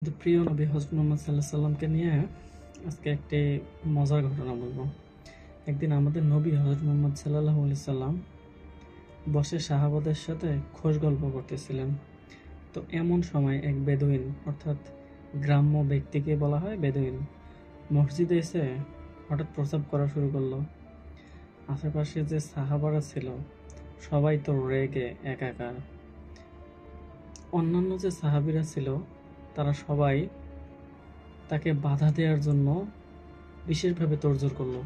প্রিয় নবী হযরত মুহাম্মদ সাল্লাল্লাহু আলাইহি সাল্লামকে নিয়ে আজকে একটি মজার ঘটনা বলবো। একদিন আমাদের নবী হযরত মুহাম্মদ সাল্লাল্লাহু আলাইহি সাল্লাম বসে সাহাবাদের সাথে খোশ গল্প করতেছিলেন। তো এমন সময় এক বেদুইন অর্থাৎ গ্রাম্য ব্যক্তিকে বলা হয় বেদুইন, মসজিদে এসে হঠাৎ প্রস্রাব করা শুরু করলো। আশেপাশে যে সাহাবারা ছিল সবাই তো রেগে একাকার। অন্যান্য যে সাহাবীরা ছিল তারা সবাই তাকে বাধা দেওয়ার জন্য বিশেষভাবে তোড়জোড় করলো।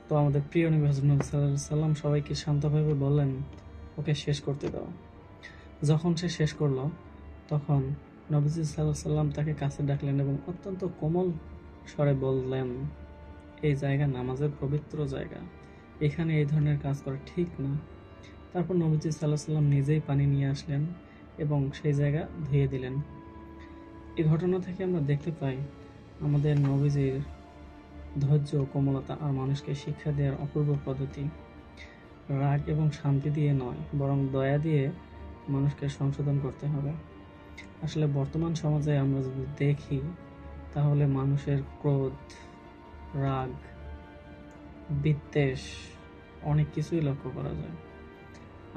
তো আমাদের প্রিয় নবী হযরত মুহাম্মদ সাল্লাল্লাহু আলাইহি সাল্লাম সবাইকে শান্তভাবে বললেন, ওকে শেষ করতে দাও। যখন সে শেষ করলো তখন নবীজি সাল্লাল্লাহু আলাইহি সাল্লাম তাকে কাছে ডাকলেন এবং অত্যন্ত কোমল স্বরে বললেন, এই জায়গা নামাজের পবিত্র জায়গা, এখানে এই ধরনের কাজ করা ঠিক না। তারপর নবীজি সাল্লাল্লাহু আলাইহি সাল্লাম নিজেই পানি নিয়ে আসলেন এবং সেই জায়গা ধুয়ে দিলেন। এই ঘটনা থেকে আমরা দেখতে পাই আমাদের নবীজির ধৈর্য, কোমলতা আর মানুষকে শিক্ষা দেওয়ার অপূর্ব পদ্ধতি। রাগ এবং শান্তি দিয়ে নয়, বরং দয়া দিয়ে মানুষকে সংশোধন করতে হবে। আসলে বর্তমান সমাজে আমরা যদি দেখি তাহলে মানুষের ক্রোধ, রাগ, বিদ্বেষ অনেক কিছুই লক্ষ্য করা যায়।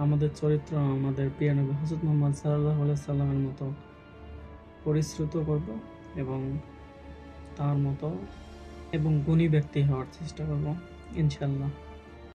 আমাদের চরিত্র আমাদের প্রিয় নবী হযরত মুহাম্মদ সাল্লাল্লাহু আলাইহি সাল্লামের মতো পরিশ্রুত করব এবং তার মতো এবং গুণী ব্যক্তি হওয়ার চেষ্টা করব ইনশাআল্লাহ।